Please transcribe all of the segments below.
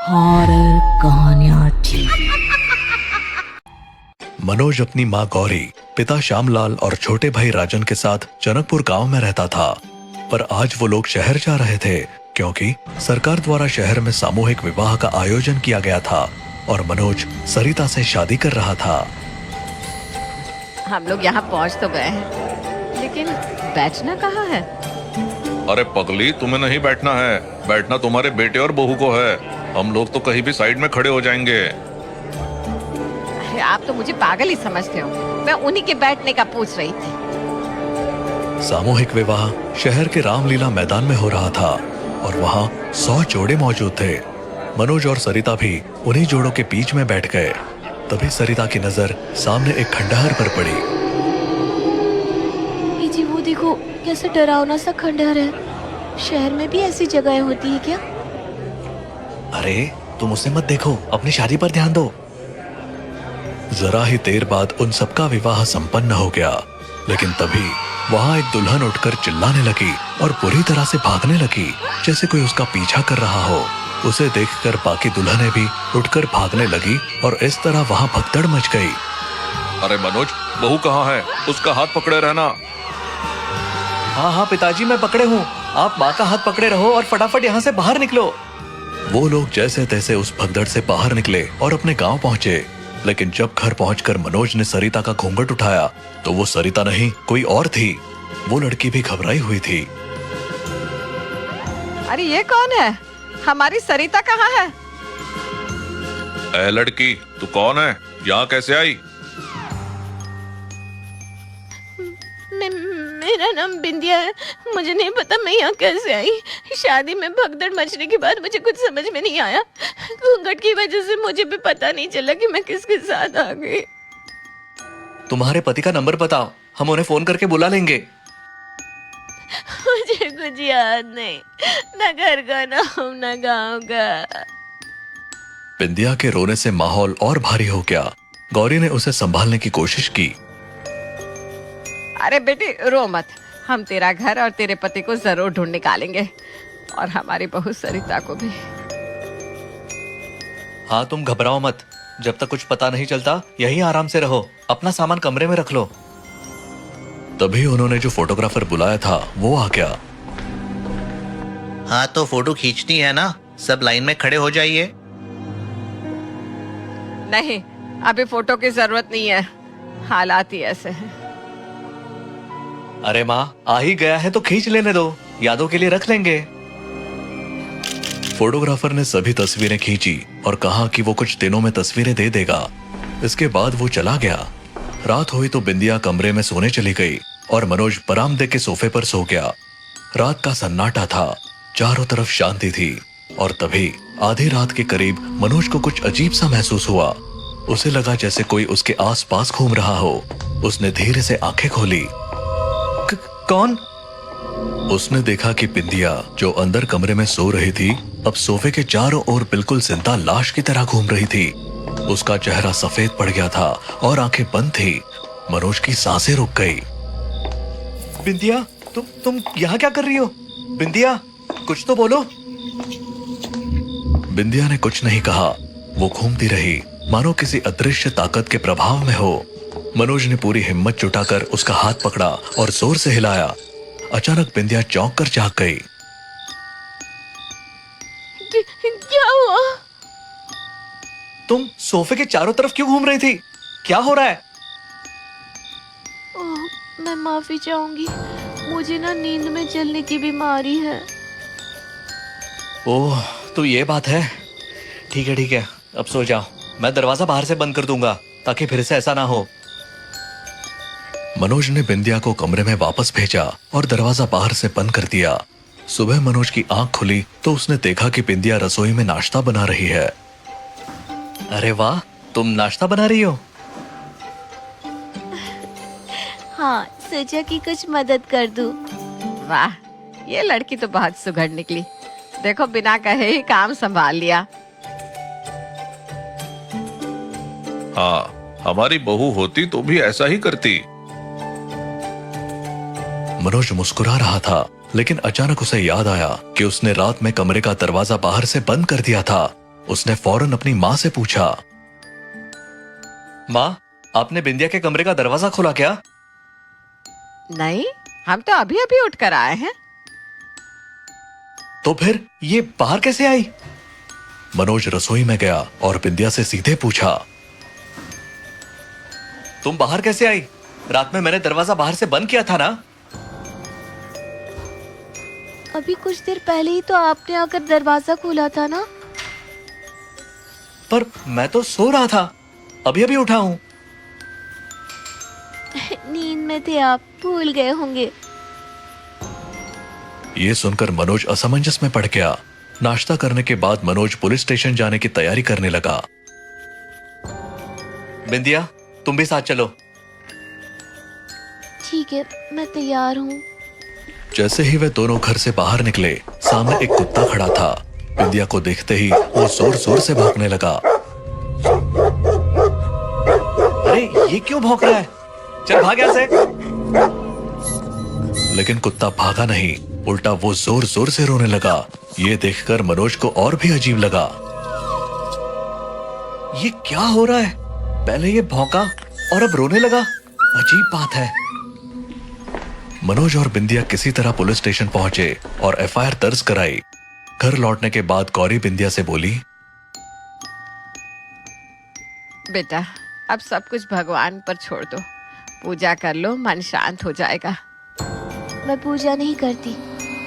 Horror कहानियां थी। मनोज अपनी माँ गौरी, पिता श्यामलाल और छोटे भाई राजन के साथ जनकपुर गांव में रहता था। पर आज वो लोग शहर जा रहे थे क्योंकि सरकार द्वारा शहर में सामूहिक विवाह का आयोजन किया गया था और मनोज सरिता से शादी कर रहा था। हम लोग यहाँ पहुँच तो गए हैं, लेकिन बैठना कहाँ है? अरे पगली, तुम्हें नहीं बैठना है, बैठना तुम्हारे बेटे और बहू को है। हम लोग तो कहीं भी साइड में खड़े हो जाएंगे। अरे आप तो मुझे पागल ही समझते हो, मैं उन्हीं के बैठने का पूछ रही थी। सामूहिक विवाह शहर के रामलीला मैदान में हो रहा था और वहाँ 100 जोड़े मौजूद थे। मनोज और सरिता भी उन्हीं जोड़ों के बीच में बैठ गए। तभी सरिता की नजर सामने एक खंडहर पर पड़ी। जी वो देखो, कैसे डरावना सा खंडहर है। शहर में भी ऐसी जगहें होती है क्या? अरे तुम उसे मत देखो, अपनी शादी पर ध्यान दो। जरा ही देर बाद उन सबका विवाह संपन्न हो गया, लेकिन तभी वहाँ एक दुल्हन उठकर चिल्लाने लगी और पूरी तरह से भागने लगी, जैसे कोई उसका पीछा कर रहा हो। उसे देखकर बाकी दुल्हनें भी उठकर भागने लगी और इस तरह वहाँ भगदड़ मच गई। अरे मनोज, बहू कहाँ है? उसका हाथ पकड़े रहना। हाँ हाँ पिताजी, मैं पकड़े हूँ। आप माँ का हाथ पकड़े रहो और फटाफट यहाँ से बाहर निकलो। वो लोग जैसे तैसे उस भगदड़ से बाहर निकले और अपने गांव पहुंचे। लेकिन जब घर पहुंचकर मनोज ने सरिता का घूंघट उठाया तो वो सरिता नहीं, कोई और थी। वो लड़की भी घबराई हुई थी। अरे ये कौन है? हमारी सरिता कहाँ है? ए लड़की, तू कौन है? यहाँ कैसे आई? मेरा नाम बिंदिया है। मुझे नहीं पता मैं यहाँ कैसे आई। शादी में भगदड़ मचने के बाद मुझे कुछ समझ में नहीं आया। घूंघट की वजह से मुझे भी पता नहीं चला कि मैं किसके साथ आ गई। तुम्हारे पति का नंबर बताओ, हम उन्हें फोन करके बुला लेंगे। मुझे कुछ याद नहीं, न घर का नाम न गांव का। बिंदिया के रोने से माहौल और भारी हो गया। गौरी ने उसे संभालने की कोशिश की। अरे बेटी रो मत, हम तेरा घर और तेरे पति को जरूर ढूंढ निकालेंगे, और हमारी बहू सरिता को भी। हाँ तुम घबराओ मत, जब तक कुछ पता नहीं चलता यहीं आराम से रहो। अपना सामान कमरे में रख लो। तभी उन्होंने जो फोटोग्राफर बुलाया था वो आ गया। हाँ तो फोटो खींचनी है ना, सब लाइन में खड़े हो जाइए। नहीं, अभी फोटो की जरूरत नहीं है, हालात ही ऐसे हैं। अरे माँ, आ ही गया है तो खींच लेने दो, यादों के लिए रख लेंगे। फोटोग्राफर ने सभी तस्वीरें खींची और कहा कि वो कुछ दिनों में तस्वीरें दे देगा। इसके बाद वो चला गया। रात हुई तो बिंदिया कमरे में सोने चली गई और मनोज बरामदे के सोफे पर सो गया। रात का सन्नाटा था, चारों तरफ शांति थी और तभी आधी रात के करीब मनोज को कुछ अजीब सा महसूस हुआ। उसे लगा जैसे कोई उसके आसपास घूम रहा हो। उसने धीरे से आंखें खोली। कौन? उसने देखा कि बिंदिया, जो अंदर कमरे में सो रही थी, अब सोफे के चारों ओर बिल्कुल जिंदा लाश की तरह घूम रही थी। उसका चेहरा सफेद पड़ गया था और आंखें बंद थी। मनोज की सांसें रुक गई। बिंदिया, तुम यहाँ क्या कर रही हो? बिंदिया, कुछ तो बोलो। बिंदिया ने कुछ नहीं कहा। वो घूमती रही मानो किसी अदृश्य ताकत के प्रभाव में हो। मनोज ने पूरी हिम्मत जुटाकर उसका हाथ पकड़ा और जोर से हिलाया। अचानक बिंदिया चौंक कर जाग गई। क्या हुआ? तुम सोफे के चारों तरफ क्यों घूम रही थी? क्या हो रहा है? ओह, मैं माफी चाहूंगी, मुझे ना नींद में चलने की बीमारी है। ओह, तो ये बात है। ठीक है, अब सो जाओ। मैं दरवाजा बाहर से बंद कर दूंगा ताकि फिर से ऐसा ना हो। मनोज ने बिंदिया को कमरे में वापस भेजा और दरवाजा बाहर से बंद कर दिया। सुबह मनोज की आंख खुली तो उसने देखा कि बिंदिया रसोई में नाश्ता बना रही है। अरे वाह, तुम नाश्ता बना रही हो? हाँ, सोचा कि कुछ मदद कर दूं। वाह, ये लड़की तो बहुत सुघड़ निकली। देखो, बिना कहे ही काम संभाल लिया। हाँ, हमारी बहू होती तो भी ऐसा ही करती। मनोज मुस्कुरा रहा था, लेकिन अचानक उसे याद आया कि उसने रात में कमरे का दरवाजा बाहर से बंद कर दिया था। उसने फौरन अपनी माँ से पूछा। माँ, आपने बिंदिया के कमरे का दरवाजा खोला क्या? नहीं, हम तो अभी अभी उठ कर आए हैं। तो फिर ये बाहर कैसे आई? मनोज रसोई में गया और बिंदिया से सीधे पूछा। तुम बाहर कैसे आई? रात में मैंने दरवाजा बाहर से बंद किया था ना? अभी कुछ देर पहले ही तो आपने आकर दरवाजा खोला था ना। पर मैं तो सो रहा था, अभी अभी उठा हूँ। नींद में थे आप, भूल गए होंगे। ये सुनकर मनोज असमंजस में पड़ गया। नाश्ता करने के बाद मनोज पुलिस स्टेशन जाने की तैयारी करने लगा। बिंदिया, तुम भी साथ चलो। ठीक है, मैं तैयार हूँ। जैसे ही वे दोनों घर से बाहर निकले, सामने एक कुत्ता खड़ा था। बिंदिया को देखते ही वो जोर जोर से भौंकने लगा। अरे ये क्यों भौंक रहा है? चल भाग यहाँ से। लेकिन कुत्ता भागा नहीं, उल्टा वो जोर जोर से रोने लगा। ये देखकर मनोज को और भी अजीब लगा। ये क्या हो रहा है? पहले ये भौंका और अब रोने लगा। अजीब बात है। मनोज और बिंदिया किसी तरह पुलिस स्टेशन पहुंचे और एफआईआर दर्ज कराई। घर लौटने के बाद गौरी बिंदिया से बोली। बेटा, अब सब कुछ भगवान पर छोड़ दो। पूजा कर लो, मन शांत हो जाएगा। मैं पूजा नहीं करती,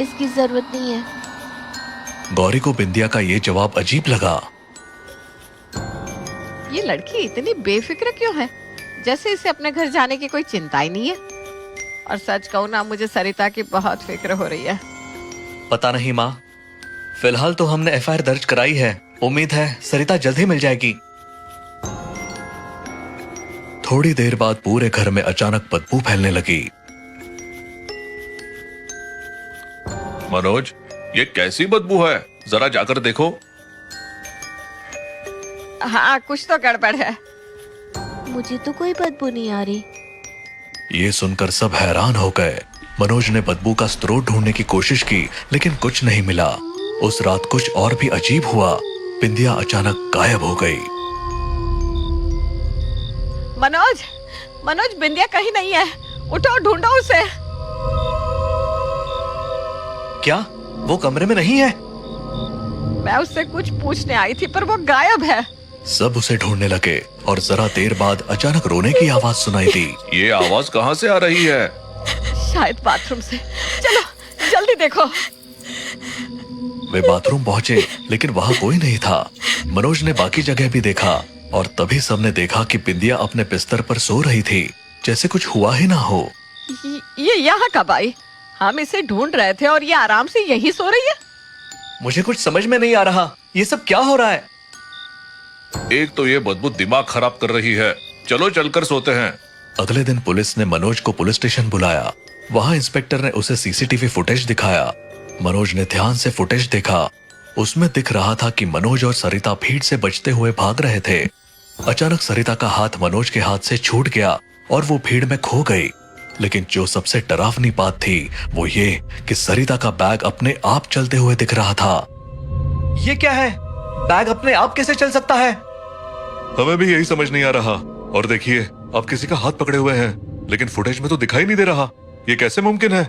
इसकी जरूरत नहीं है। गौरी को बिंदिया का ये जवाब अजीब लगा। ये लड़की इतनी बेफिक्र क्यों है, जैसे इसे अपने घर जाने की कोई चिंता ही नहीं है। और सच कहूं ना, मुझे सरिता की बहुत फिक्र हो रही है। पता नहीं माँ, फिलहाल तो हमने एफआईआर दर्ज कराई है। उम्मीद है सरिता जल्द ही मिल जाएगी। थोड़ी देर बाद पूरे घर में अचानक बदबू फैलने लगी। मनोज, ये कैसी बदबू है? जरा जाकर देखो। हाँ, कुछ तो गड़बड़ है। मुझे तो कोई बदबू नहीं आ रही। ये सुनकर सब हैरान हो गए। मनोज ने बदबू का स्रोत ढूंढने की कोशिश की, लेकिन कुछ नहीं मिला। उस रात कुछ और भी अजीब हुआ। बिंदिया अचानक गायब हो गई। मनोज, मनोज, बिंदिया कहीं नहीं है। उठो, ढूंढो उसे। क्या वो कमरे में नहीं है? मैं उससे कुछ पूछने आई थी, पर वो गायब है। सब उसे ढूंढने लगे और जरा देर बाद अचानक रोने की आवाज सुनाई दी। ये आवाज कहाँ से आ रही है? शायद बाथरूम से। चलो जल्दी देखो। वे बाथरूम पहुंचे, लेकिन वहां कोई नहीं था। मनोज ने बाकी जगह भी देखा और तभी सबने देखा कि बिंदिया अपने बिस्तर पर सो रही थी, जैसे कुछ हुआ ही ना हो। ये यहाँ कब आई? हम इसे ढूंढ रहे थे और ये आराम से यही सो रही है। मुझे कुछ समझ में नहीं आ रहा, ये सब क्या हो रहा है? एक तो ये बदबू दिमाग खराब कर रही है। चलो चलकर सोते हैं। अगले दिन पुलिस ने मनोज को पुलिस स्टेशन बुलाया। वहां इंस्पेक्टर ने उसे सीसीटीवी फुटेज दिखाया। मनोज ने ध्यान से फुटेज देखा। उसमें दिख रहा था कि मनोज और सरिता भीड़ से बचते हुए भाग रहे थे। अचानक सरिता का हाथ मनोज के हाथ से छूट गया और वो भीड़ में खो गई। लेकिन जो सबसे डरावनी बात थी वो ये कि सरिता का बैग अपने आप चलते हुए दिख रहा था। ये क्या है? बैग अपने आप कैसे चल सकता है? हमें भी यही समझ नहीं आ रहा। और देखिए, आप किसी का हाथ पकड़े हुए हैं, लेकिन फुटेज में तो दिखाई नहीं दे रहा। ये कैसे मुमकिन है?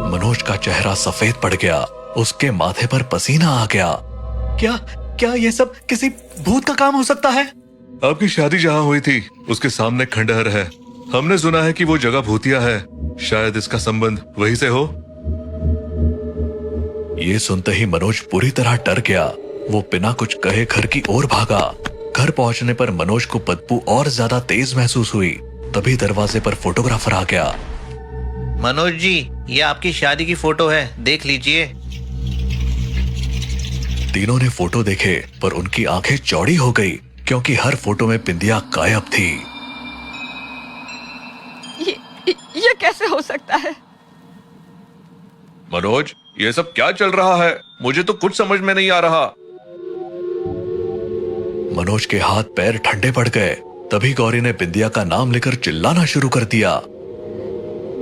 मनोज का चेहरा सफेद पड़ गया। उसके माथे पर पसीना आ गया। क्या ये सब किसी भूत का काम हो सकता है? आपकी शादी जहाँ हुई थी उसके सामने खंडहर है। हमने सुना है कि वो जगह भूतिया है। शायद इसका संबंध वहीं से हो। ये सुनते ही मनोज पूरी तरह डर गया। वो बिना कुछ कहे घर की ओर भागा। घर पहुंचने पर मनोज को बदबू और ज्यादा तेज महसूस हुई। तभी दरवाजे पर फोटोग्राफर आ गया। मनोज जी, ये आपकी शादी की फोटो है, देख लीजिए। तीनों ने फोटो देखे, पर उनकी आंखें चौड़ी हो गई, क्योंकि हर फोटो में बिंदिया गायब थी। ये कैसे हो सकता है? मनोज, ये सब क्या चल रहा है? मुझे तो कुछ समझ में नहीं आ रहा। मनोज के हाथ पैर ठंडे पड़ गए। तभी गौरी ने बिंदिया का नाम लेकर चिल्लाना शुरू कर दिया।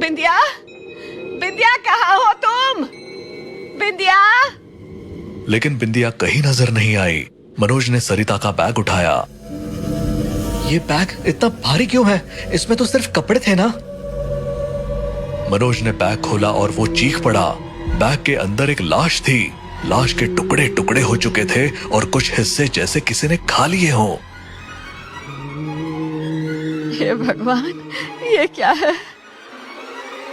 बिंदिया, बिंदिया, कहाँ हो तुम? बिंदिया, लेकिन बिंदिया कहीं नजर नहीं आई। मनोज ने सरिता का बैग उठाया। ये बैग इतना भारी क्यों है? इसमें तो सिर्फ कपड़े थे ना? मनोज ने बैग खोला और वो चीख पड़ा। बैग के अंदर एक लाश थी। लाश के टुकड़े टुकड़े हो चुके थे और कुछ हिस्से जैसे किसी ने खा लिए हों। हे भगवान, ये क्या है?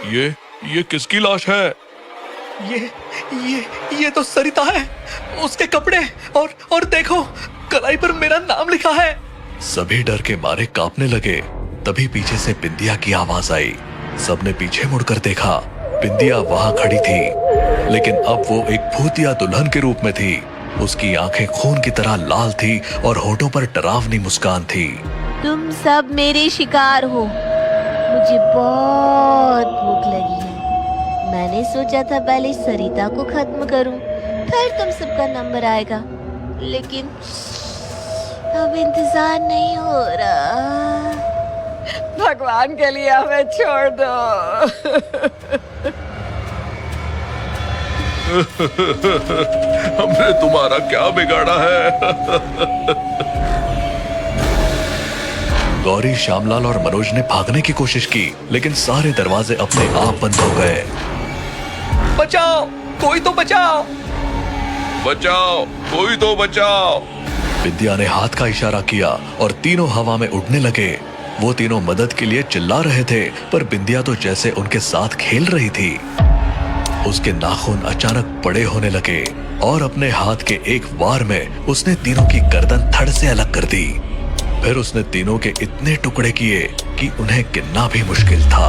ये किसकी लाश है? ये तो सरिता है। उसके कपड़े और देखो, कलाई पर मेरा नाम लिखा है। सभी डर के मारे कांपने लगे। तभी पीछे से बिंदिया की आवाज आई। सबने पीछे मुड़कर देखा। बिंदिया वहां खड़ी थी, लेकिन अब वो एक भूतिया दुल्हन के रूप में थी। उसकी आंखें खून की तरह लाल थी और होठों पर डरावनी मुस्कान थी। तुम सब मेरे शिकार हो। मुझे बहुत भूख लगी है। मैंने सोचा था पहले सरिता को खत्म करूं, फिर तुम सबका नंबर आएगा, लेकिन अब इंतजार नहीं हो रहा। भगवान के लिए हमें छोड़ दो। हमने तुम्हारा क्या बिगाड़ा है? गौरी, श्यामलाल और मनोज ने भागने की कोशिश की, लेकिन सारे दरवाजे अपने आप बंद हो गए। बचाओ, कोई तो बचाओ। बचाओ, कोई तो बचाओ। बिंदिया ने हाथ का इशारा किया और तीनों हवा में उड़ने लगे। वो तीनों मदद के लिए चिल्ला रहे थे, पर बिंदिया तो जैसे उनके साथ खेल रही थी। उसके नाखून अचानक बड़े होने लगे और अपने हाथ के एक वार में उसने तीनों की गर्दन धड़ से अलग कर दी। फिर उसने तीनों के इतने टुकड़े किए कि उन्हें गिनना भी मुश्किल था।